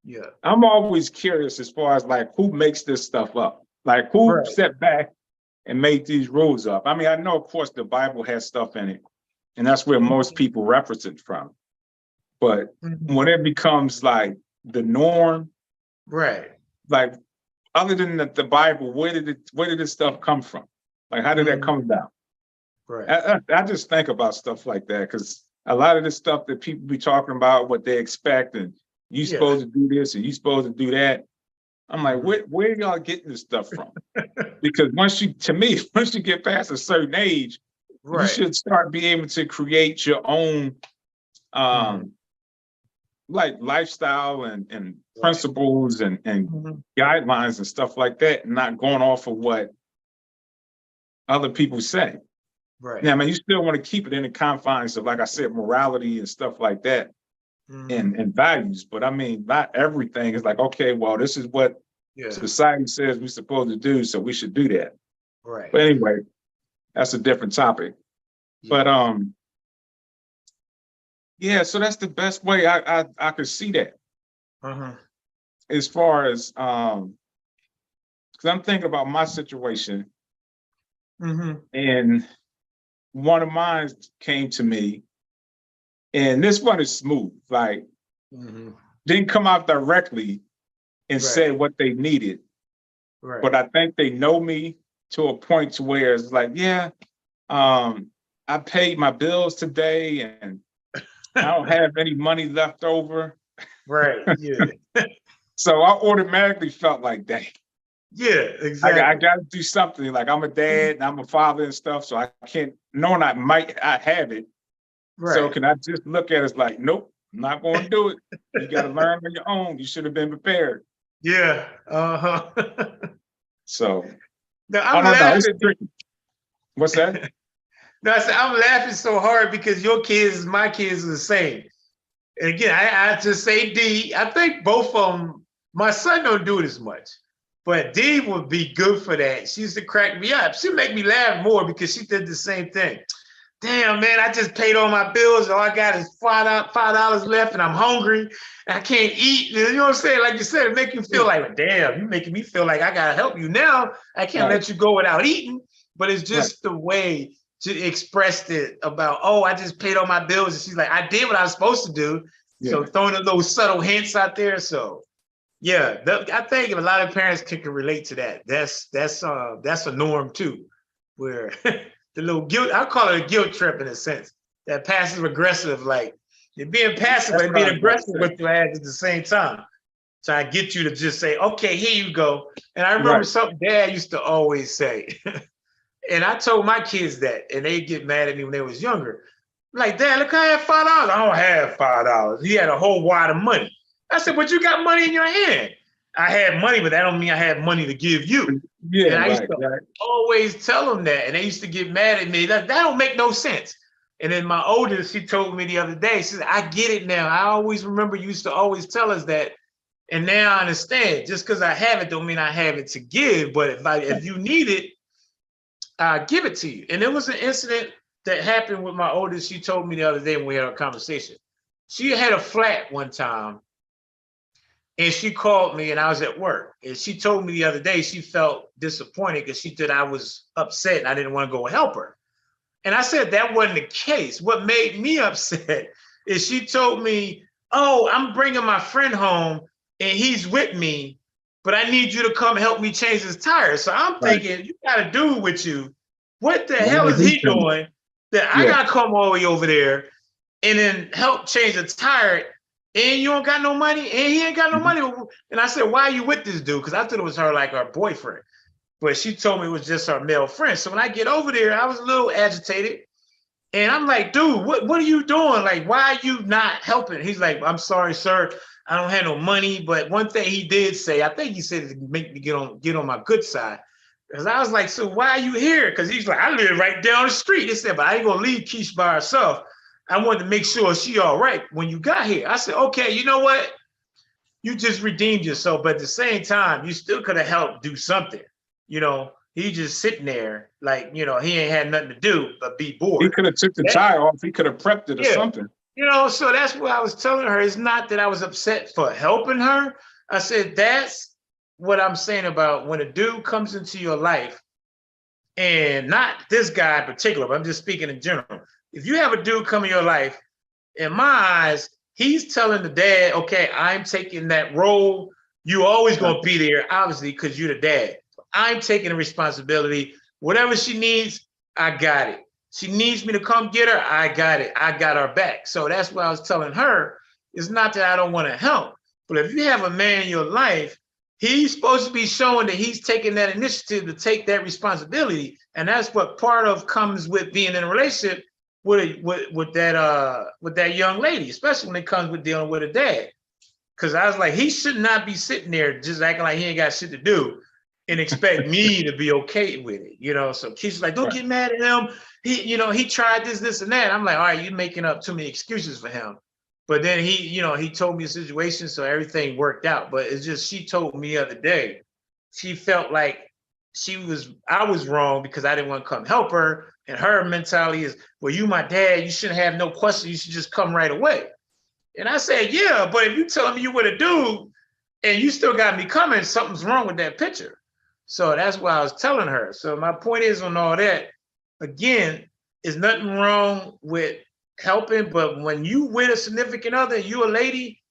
Yeah. I'm always curious as far as like who makes this stuff up? Like who sat back and made these rules up? I mean, I know, of course, the Bible has stuff in it, and that's where most people reference it from. But when it becomes like the norm, right? Like other than the Bible, where did this stuff come from? Like how did that come about? Right. I just think about stuff like that because a lot of this stuff that people be talking about, what they expect, and you supposed to do this and you supposed to do that. I'm like, where y'all getting this stuff from? Because once you get past a certain age, you should start being able to create your own like lifestyle and principles and guidelines and stuff like that, and not going off of what other people say. Right. Now, I mean, you still want to keep it in the confines of, like I said, morality and stuff like that, and values. But I mean, not everything is like, okay, well, this is what society says we're supposed to do, so we should do that. Right. But anyway, that's a different topic. But yeah, so that's the best way I could see that. As far as because I'm thinking about my situation, and one of mine came to me, and this one is smooth, like didn't come out directly and say what they needed, but I think they know me to a point to where it's like, I paid my bills today and I don't have any money left over. Right. Yeah. So I automatically felt like, dang. Yeah, exactly. I got to do something. Like I'm a dad and I'm a father and stuff, so I can't. Knowing I have it. Right. So can I just look at it as like, nope, I'm not going to do it. You got to learn on your own. You should have been prepared. Yeah. So now I'm laughing. What's that? No, I said I'm laughing so hard because your kids, my kids, are the same. And again, I just say D. I think both of them. My son don't do it as much. But D would be good for that. She used to crack me up. She'd make me laugh more because she did the same thing. Damn, man, I just paid all my bills. All I got is $5 left and I'm hungry. And I can't eat. You know what I'm saying? Like you said, it make you feel like, damn, you're making me feel like I got to help you now. I can't let you go without eating. But it's just the way she expressed it about, oh, I just paid all my bills. And she's like, I did what I was supposed to do. Yeah. So throwing those subtle hints out there. So yeah, I think a lot of parents can relate to that. That's a norm too, where the little guilt, I call it a guilt trip in a sense, that passive aggressive, like you're being passive and being aggressive with your ass at the same time. So I get you to just say, okay, here you go. And I remember something Dad used to always say, and I told my kids that, and they get mad at me when they was younger. Like, Dad, look, I have $5. I don't have $5. He had a whole wad of money. I said, but you got money in your hand. I had money, but that don't mean I had money to give you. Yeah, and I used to always tell them that, and they used to get mad at me. That don't make no sense. And then my oldest, she told me the other day, she said, I get it now. I always remember you used to always tell us that, and now I understand. Just because I have it don't mean I have it to give, but if you need it, I'll give it to you. And there was an incident that happened with my oldest. She told me the other day when we had a conversation. She had a flat one time, and she called me and I was at work. And she told me the other day she felt disappointed because she thought I was upset and I didn't want to go help her. And I said that wasn't the case. What made me upset is she told me, oh, I'm bringing my friend home and he's with me, but I need you to come help me change his tires. So I'm thinking, you got a dude with you. What the hell is he doing that I got to come all the way over there and then help change a tire? And you don't got no money, and he ain't got no money. And I said, why are you with this dude? Because I thought it was her, like her boyfriend. But she told me it was just her male friend. So when I get over there, I was a little agitated. And I'm like, dude, what are you doing? Like, why are you not helping? He's like, I'm sorry, sir. I don't have no money. But one thing he did say, I think he said to make me get on my good side. Because I was like, so why are you here? Because he's like, I live right down the street. He said, but I ain't going to leave Keish by herself. I wanted to make sure she all right when you got here. I said, okay, you know what? You just redeemed yourself, but at the same time, you still could have helped do something. You know, he just sitting there like, you know, he ain't had nothing to do but be bored. He could have took the tire off. He could have prepped it or something. You know, so that's what I was telling her. It's not that I was upset for helping her. I said, that's what I'm saying about when a dude comes into your life, and not this guy in particular, but I'm just speaking in general. If you have a dude come in your life, in my eyes, he's telling the dad, okay, I'm taking that role. You always going to be there, obviously, because you're the dad. I'm taking the responsibility. Whatever she needs, I got it. She needs me to come get her, I got it. I got her back. So that's what I was telling her. It's not that I don't want to help, but if you have a man in your life, he's supposed to be showing that he's taking that initiative to take that responsibility. And that's what part of comes with being in a relationship with that young lady, especially when it comes with dealing with a dad. Because I was like, he should not be sitting there just acting like he ain't got shit to do and expect me to be okay with it, you know. So Keisha's like, don't get mad at him. He tried this, and that. I'm like, all right, you're making up too many excuses for him. But then he told me the situation, so everything worked out. But it's just, she told me the other day, she felt like I was wrong because I didn't want to come help her. And her mentality is, well, you my dad, you shouldn't have no question. You should just come right away. And I said, yeah, but if you telling me you with a dude and you still got me coming, something's wrong with that picture. So that's what I was telling her. So my point is on all that, again, there's nothing wrong with helping, but when you with a significant other, you a lady,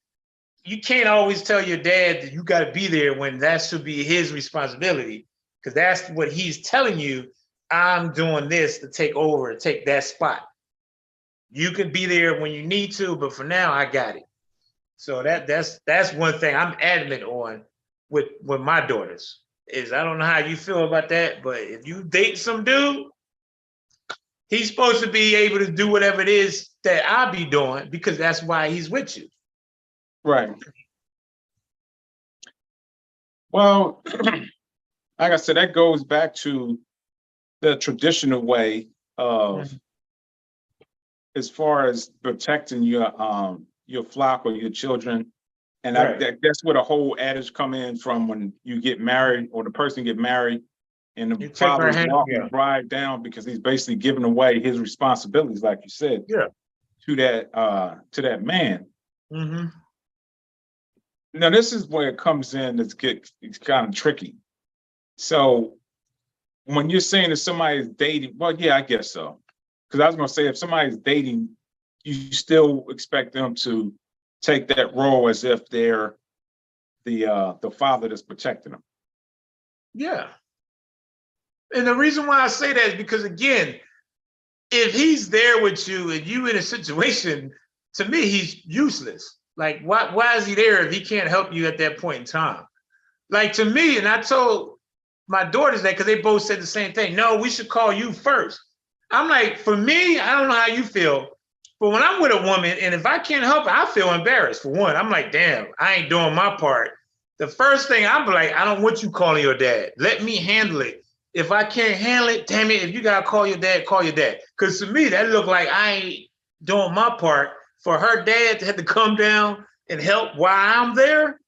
you can't always tell your dad that you got to be there when that should be his responsibility, because that's what he's telling you. I'm doing this to take over, take that spot. You can be there when you need to, but for now, I got it. So that's one thing I'm adamant on with my daughters, is I don't know how you feel about that, but if you date some dude, he's supposed to be able to do whatever it is that I be doing, because that's why he's with you. Right. Well, like I said, that goes back to the traditional way of, as far as protecting your flock or your children, And Right. that's where the whole adage come in from when you get married or the person get married and You the take father her is hand. walking the Yeah. bride down because he's basically giving away his responsibilities, like you said, Yeah. to that man. Mm-hmm. Now, this is where it comes in. It's kind of tricky. So when you're saying that somebody's dating, well, yeah, I guess so. Because I was going to say, if somebody's dating, you still expect them to take that role as if they're the father that's protecting them. Yeah. And the reason why I say that is because, again, if he's there with you and you in a situation, to me, he's useless. Like, why is he there if he can't help you at that point in time? Like, to me, and I told my daughters that because they both said the same thing. No, we should call you first. I'm like, for me, I don't know how you feel, but when I'm with a woman and if I can't help her, I feel embarrassed. For one, I'm like, damn, I ain't doing my part. The first thing I'm like, I don't want you calling your dad. Let me handle it. If I can't handle it, damn it, if you gotta call your dad, call your dad. Because to me, that looked like I ain't doing my part. For her dad to have to come down and help while I'm there,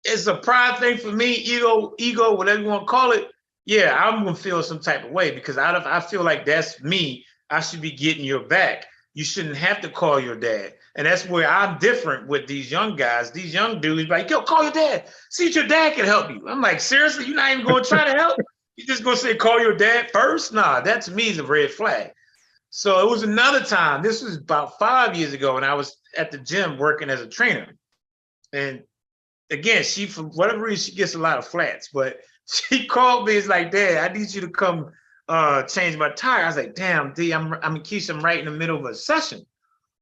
it's a pride thing for me, ego, whatever you want to call it. Yeah, I'm gonna feel some type of way because I feel like that's me. I should be getting your back. You shouldn't have to call your dad. And that's where I'm different with these young guys. These young dudes like, yo, call your dad. See if your dad can help you. I'm like, seriously, you're not even gonna try to help? You just gonna say call your dad first? Nah, that to me is a red flag. So it was another time. This was about 5 years ago, and I was at the gym working as a trainer. And again, she, for whatever reason, she gets a lot of flats, but she called me. It's like, Dad, I need you to come change my tire. I was like, damn, D, I'm Keisha, I'm right in the middle of a session.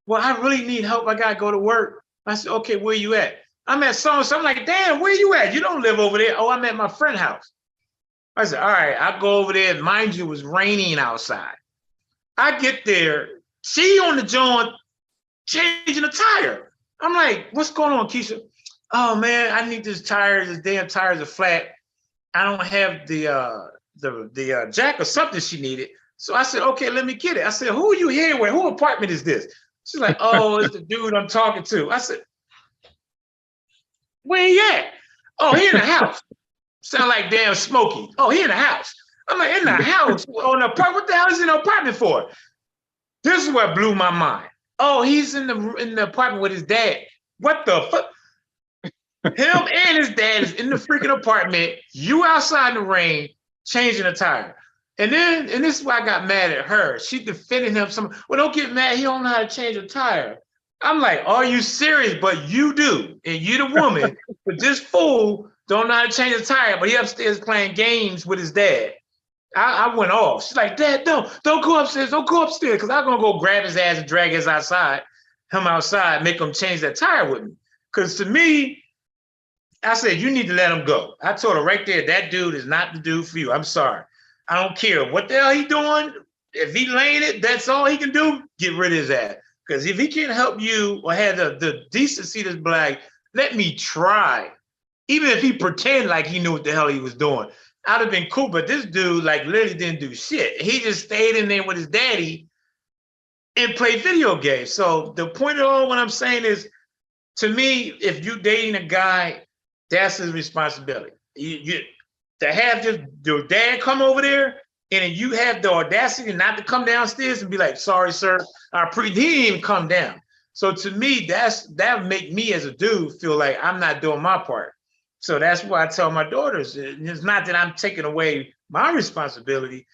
Well, I really need help. I gotta go to work. I said, okay, where you at? I'm at so and so. I'm like, damn, where you at? You don't live over there. Oh, I'm at my friend's house. I said, all right, I go over there. Mind you, it was raining outside. I get there. She on the joint changing the tire. I'm like, what's going on, Keisha? Oh man, I need this tire. This damn tires are flat. I don't have the jack or something she needed. So I said, okay, let me get it. I said, who are you here with? Who apartment is this? She's like, oh, it's the dude I'm talking to. I said, where he at? Oh, he in the house. Sound like damn Smokey. Oh, he in the house. I'm like, in the house? On the apartment? What the hell is in the apartment for? This is what blew my mind. Oh, he's in the apartment with his dad. What the fuck? Him and his dad is in the freaking apartment. You outside in the rain, changing a tire. And this is why I got mad at her. She defending him. Well, don't get mad. He don't know how to change a tire. I'm like, are you serious? But you do, and you the woman. But this fool don't know how to change a tire. But he upstairs playing games with his dad. I went off. She's like, Dad, don't go upstairs. Don't go upstairs, because I'm gonna go grab his ass and drag him outside, make him change that tire with me. Because to me, I said, you need to let him go. I told her right there, that dude is not the dude for you. I'm sorry. I don't care what the hell he doing. If he laying it, that's all he can do. Get rid of his ass. Because if he can't help you or have the decency to be like, let me try. Even if he pretend like he knew what the hell he was doing, I'd have been cool. But this dude like literally didn't do shit. He just stayed in there with his daddy and played video games. So the point of all what I'm saying is, to me, if you dating a guy, that's his responsibility. To have just your dad come over there and then you have the audacity not to come downstairs and be like, sorry, sir. He didn't even come down. So to me, that make me as a dude feel like I'm not doing my part. So that's why I tell my daughters, it's not that I'm taking away my responsibility.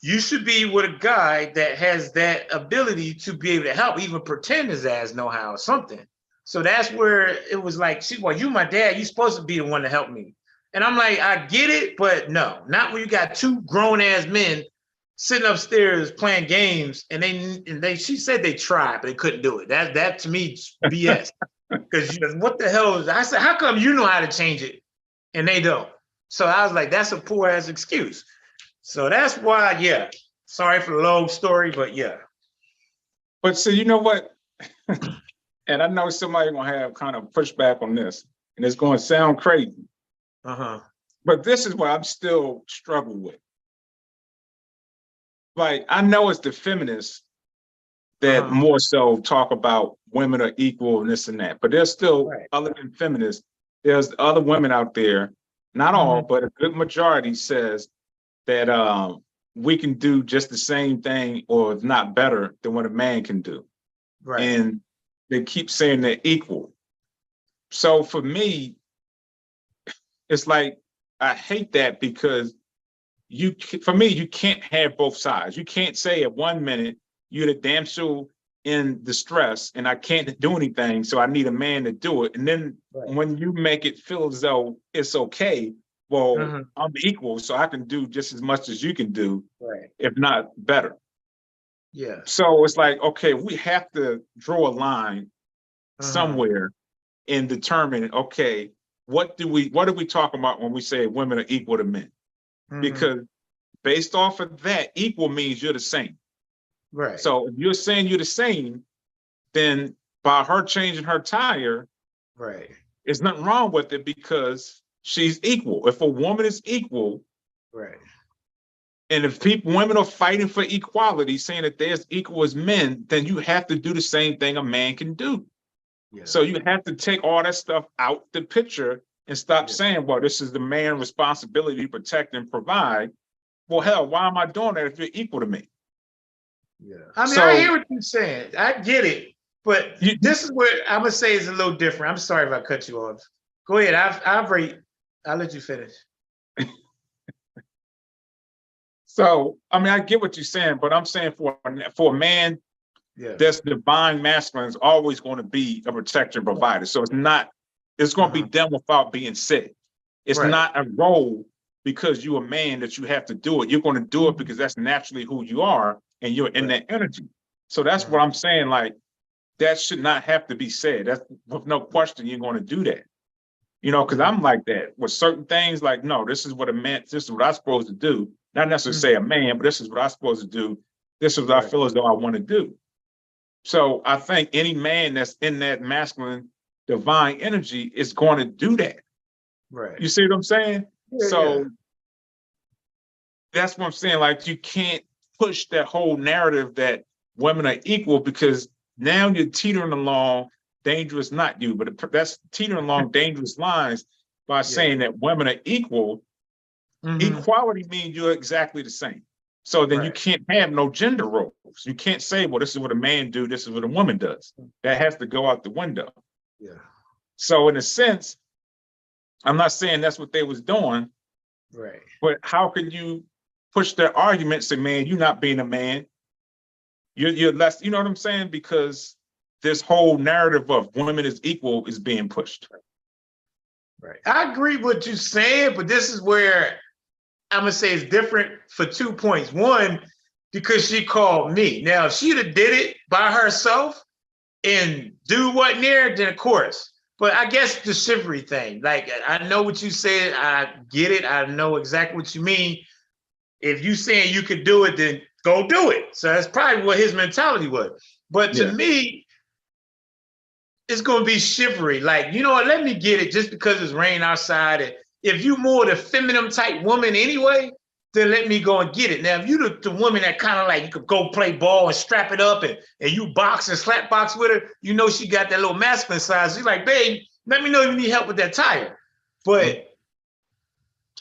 You should be with a guy that has that ability to be able to help, even pretend his ass know how or something. So that's where it was like, well, you my dad, you supposed to be the one to help me. And I'm like, I get it, but no, not when you got two grown ass men sitting upstairs playing games, and she said they tried, but they couldn't do it. That to me BS. Because what the hell is, I said, how come you know how to change it and they don't? So I was like, that's a poor ass excuse. So that's why, yeah. Sorry for the long story, but yeah. But see, you know what? And I know somebody gonna have kind of pushback on this, and it's gonna sound crazy. But this is what I'm still struggling with. Like, I know it's the feminists that more so talk about women are equal and this and that. But there's still, other than feminists, there's other women out there, not all, but a good majority says that we can do just the same thing or if not better than what a man can do. And they keep saying they're equal. So for me, it's like, I hate that because for me, you can't have both sides. You can't say at 1 minute, you're the damsel in distress and I can't do anything, so I need a man to do it. And then when you make it feel as though it's okay, well, I'm equal, so I can do just as much as you can do, if not better. Yeah. So it's like, okay, we have to draw a line somewhere and determine, okay, what are we talking about when we say women are equal to men? Because based off of that, equal means you're the same. Right. So if you're saying you're the same, then by her changing her tire, there's nothing wrong with it because she's equal. If a woman is equal, and if women are fighting for equality, saying that they're as equal as men, then you have to do the same thing a man can do. So you have to take all that stuff out the picture and stop saying, well, this is the man's responsibility to protect and provide. Well, hell, why am I doing that if you're equal to me? Yeah. I mean, I hear what you're saying. I get it. But this is where I'm going to say is a little different. I'm sorry if I cut you off. Go ahead. I'll let you finish. So, I mean, I get what you're saying, but I'm saying for a man, that's divine masculine is always going to be a protector and provider. So it's going to be done without being said. It's not a role because you're a man that you have to do it. You're going to do it because that's naturally who you are and you're in that energy. So that's what I'm saying. Like, that should not have to be said. That's with no question you're going to do that. You know, because I'm like that with certain things. Like, no, this is what this is what I'm supposed to do. Not necessarily say a man, but this is what I'm supposed to do. This is what I feel as though I want to do. So I think any man that's in that masculine divine energy is going to do that. Right. You see what I'm saying? That's what I'm saying. Like, you can't push that whole narrative that women are equal because now you're teetering along dangerous, not you, but that's teetering along dangerous lines by saying that women are equal. Equality means you're exactly the same. So then you can't have no gender roles. You can't say, well, this is what a man do, this is what a woman does. That has to go out the window. Yeah. So in a sense, I'm not saying that's what they was doing. Right. But how can you push their argument and say, man, you're not being a man. You're less, you know what I'm saying? Because this whole narrative of women is equal is being pushed. Right. I agree with what you're saying, but this is where I'm going to say it's different for 2 points. One, because she called me. Now, if she'd have did it by herself and dude wasn't there, then of course. But I guess the chivalry thing, like, I know what you said. I get it. I know exactly what you mean. If you saying you could do it, then go do it. So that's probably what his mentality was. But to me, it's going to be chivalry. Like, you know what, let me get it just because it's rain outside. And if you more the feminine type woman anyway, then let me go and get it. Now, if you the woman that kind of like, you could go play ball and strap it up and you box and slap box with her, you know she got that little masculine side. She's like, babe, let me know if you need help with that tire. But,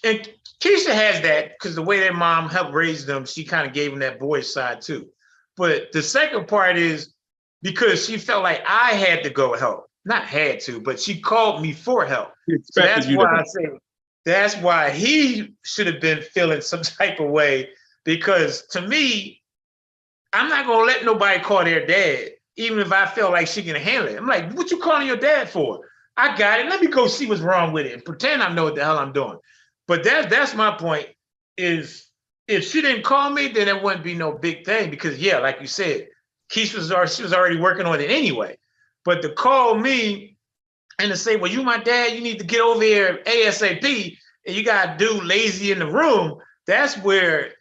and Keisha has that because the way their mom helped raise them, she kind of gave them that boy side too. But the second part is because she felt like I had to go help. Not had to, but she called me for help. So that's why I say, that's why he should have been feeling some type of way, because to me, I'm not going to let nobody call their dad, even if I feel like she can handle it. I'm like, what you calling your dad for? I got it. Let me go see what's wrong with it and pretend I know what the hell I'm doing. But that's my point, is if she didn't call me, then it wouldn't be no big thing because, yeah, like you said, she was already working on it anyway. But to call me and to say, well, you my dad, you need to get over here ASAP, and you got a dude lazy in the room, that's where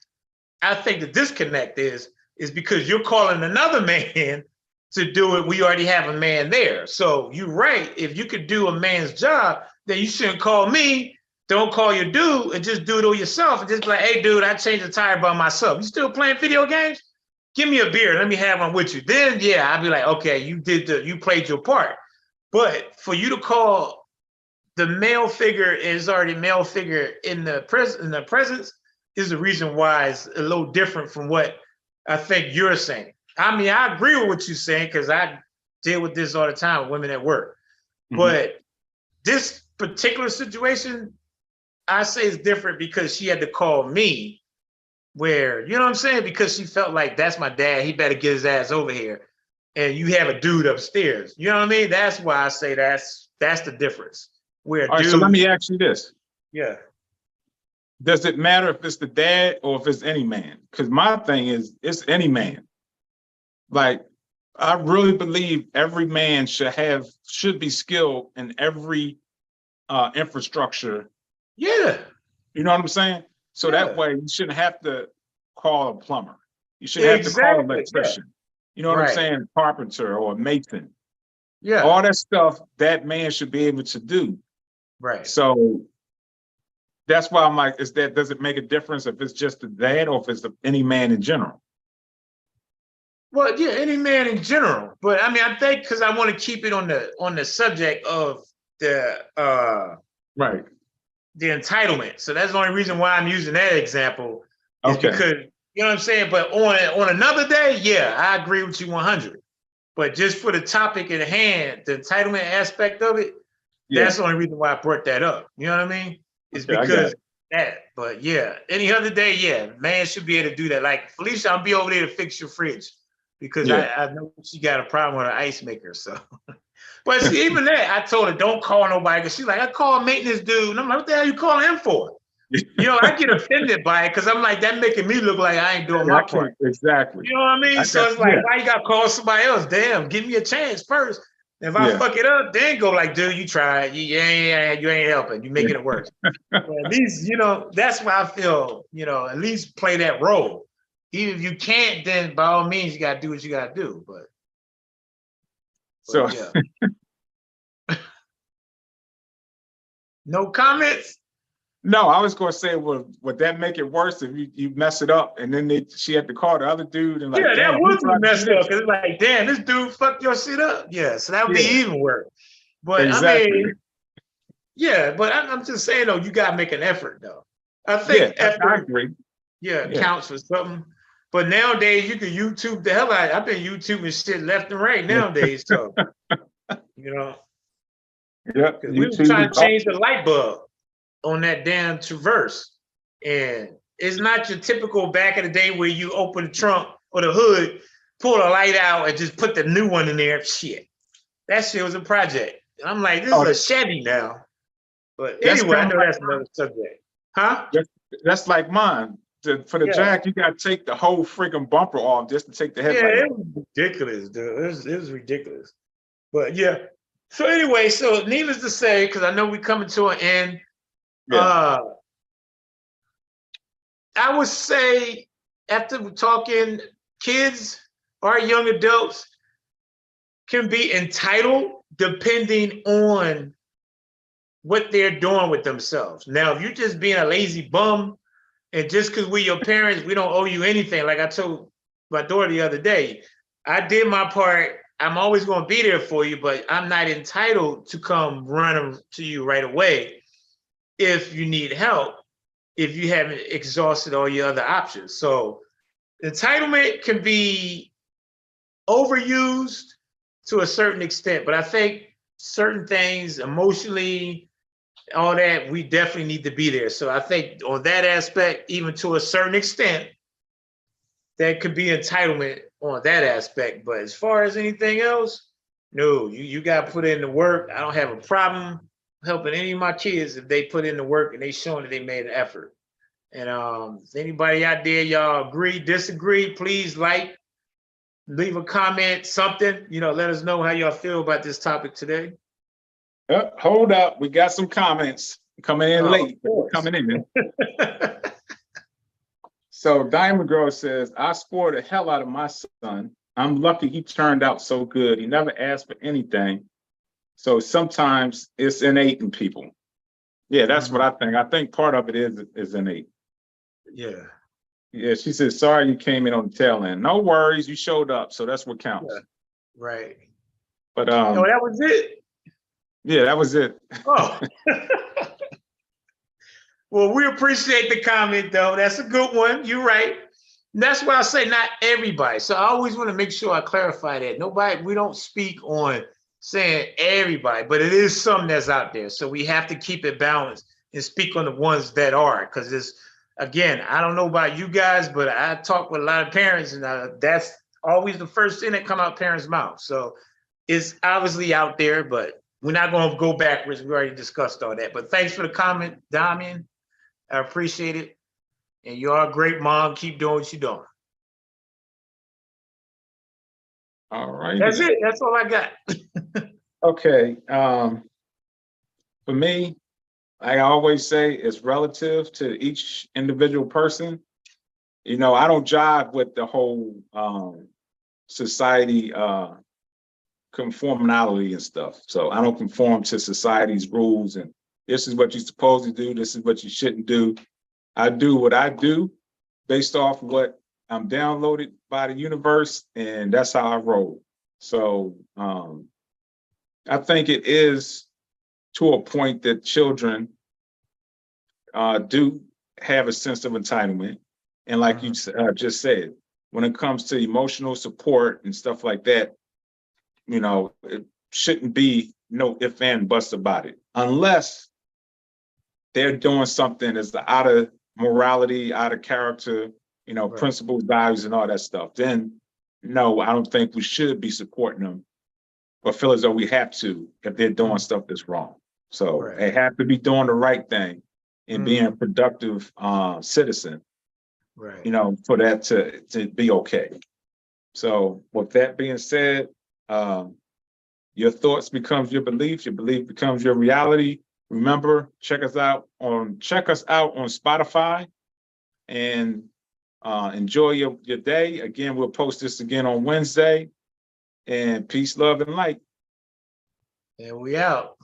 I think the disconnect is because you're calling another man to do it. We already have a man there. So you're right. If you could do a man's job, then you shouldn't call me. Don't call your dude and just do it all yourself and just be like, hey, dude, I changed the tire by myself. You still playing video games? give me a beer, let me have one with you. Then yeah, I'd be like, okay, you played your part. But for you to call the male figure is already male figure in the presence is the reason why it's a little different from what I think you're saying. I mean, I agree with what you're saying because I deal with this all the time with women at work. But this particular situation, I say is different because she had to call me where, you know what I'm saying? Because she felt like that's my dad. He better get his ass over here. And you have a dude upstairs. You know what I mean? That's why I say that's the difference. Where All right, so let me ask you this. Yeah. Does it matter if it's the dad or if it's any man? Because my thing is, it's any man. Like, I really believe every man should be skilled in every infrastructure. Yeah. You know what I'm saying? So Yeah. that way you shouldn't have to call a plumber. You shouldn't have to call an electrician. Yeah. You know what I'm saying? Carpenter or a mason. Yeah. All that stuff that man should be able to do. Right. So that's why I'm like, does it make a difference if it's just the dad or if it's any man in general? Well, yeah, any man in general. But I mean, I think because I want to keep it on the subject of the right, the entitlement. So that's the only reason why I'm using that example is because, you know what I'm saying? But on another day, yeah, I agree with you 100. But just for the topic at hand, the entitlement aspect of it, that's the only reason why I brought that up. You know what I mean? It's because that. But yeah, any other day, yeah, man should be able to do that. Like Felicia, I'll be over there to fix your fridge because I know she got a problem with her ice maker. So, but see, even that, I told her don't call nobody because she's like, I call a maintenance dude, and I'm like, what the hell you calling him for? You know, I get offended by it because I'm like, that making me look like I ain't doing my part. Exactly. You know what I mean? So it's like, why you got to call somebody else? Damn, give me a chance first. If I fuck it up, then go like, dude, you tried. You ain't helping. You making it worse. At least, you know, that's why I feel, you know, at least play that role. Even if you can't, then by all means, you got to do what you got to do. But yeah. No comments? No, I was going to say, would that make it worse if you mess it up and then she had to call the other dude and like, yeah, damn, that would be messed up because it's like, damn, this dude fucked your shit up. Yeah, so that would be even worse. But I mean, yeah, but I'm just saying though, you gotta make an effort though. I think effort, I agree. Counts for something. But nowadays you can YouTube the hell out of it. I've been YouTubing shit left and right nowadays, so you know. Yeah. Because we were trying to change the light bulb on that damn Traverse. And it's not your typical back in the day where you open the trunk or the hood, pull the light out, and just put the new one in there. Shit. That shit was a project. And I'm like, this is a Chevy now. But anyway, I know that's another subject. Huh? That's like mine. For the jack, you got to take the whole freaking bumper off just to take the headlight off. Yeah, it was ridiculous, dude. It was ridiculous. But yeah. So anyway, so needless to say, because I know we're coming to an end, I would say after we're talking, kids or young adults can be entitled depending on what they're doing with themselves. Now, if you're just being a lazy bum and just because we're your parents, we don't owe you anything. Like I told my daughter the other day, I did my part. I'm always going to be there for you, but I'm not entitled to come running to you right away if you need help, if you haven't exhausted all your other options. So entitlement can be overused to a certain extent, but I think certain things emotionally, all that, we definitely need to be there. So I think on that aspect, even to a certain extent, that could be entitlement on that aspect. But as far as anything else, no, you got to put in the work. I don't have a problem helping any of my kids if they put in the work and they showing that they made an effort. And if anybody out there, y'all agree, disagree, please leave a comment, something, let us know how y'all feel about this topic today. Hold up. We got some comments coming in late. Coming in. So Diamond Girl says, I spoiled the hell out of my son. I'm lucky he turned out so good. He never asked for anything. So sometimes it's innate in people. Yeah, that's what I think. I think part of it is innate. Yeah. Yeah, she said, sorry you came in on the tail end. No worries, you showed up, so that's what counts. Yeah. Right. But Oh, that was it. yeah, that was it. Oh. Well, we appreciate the comment, though. That's a good one. You're right. That's why I say not everybody. So I always want to make sure I clarify that. Nobody, we don't speak on saying everybody, but it is something that's out there. So we have to keep it balanced and speak on the ones that are. Because it's, again, I don't know about you guys, but I talk with a lot of parents, and that's always the first thing that come out parents' mouth. So it's obviously out there, but we're not going to go backwards. We already discussed all that. But thanks for the comment, Damian. I appreciate it. And you are a great mom. Keep doing what you're doing. All right. That's it. That's all I got. Okay. For me, I always say it's relative to each individual person. You know, I don't jive with the whole society conformality and stuff. So I don't conform to society's rules and this is what you're supposed to do. This is what you shouldn't do. I do what I do based off what I'm downloaded by the universe, and that's how I roll. So I think it is to a point that children do have a sense of entitlement. And like you just said, when it comes to emotional support and stuff like that, you know, it shouldn't be no if and buts about it, unless they're doing something that's out of morality, out of character, you know, principles, values, and all that stuff. Then, no, I don't think we should be supporting them or feel as though we have to if they're doing stuff that's wrong. So they have to be doing the right thing and being a productive citizen, you know, for that to be okay. So with that being said, your thoughts becomes your belief becomes your reality. Remember, check us out on Spotify and enjoy your day. Again, we'll post this again on Wednesday. And peace, love, and light. And we out.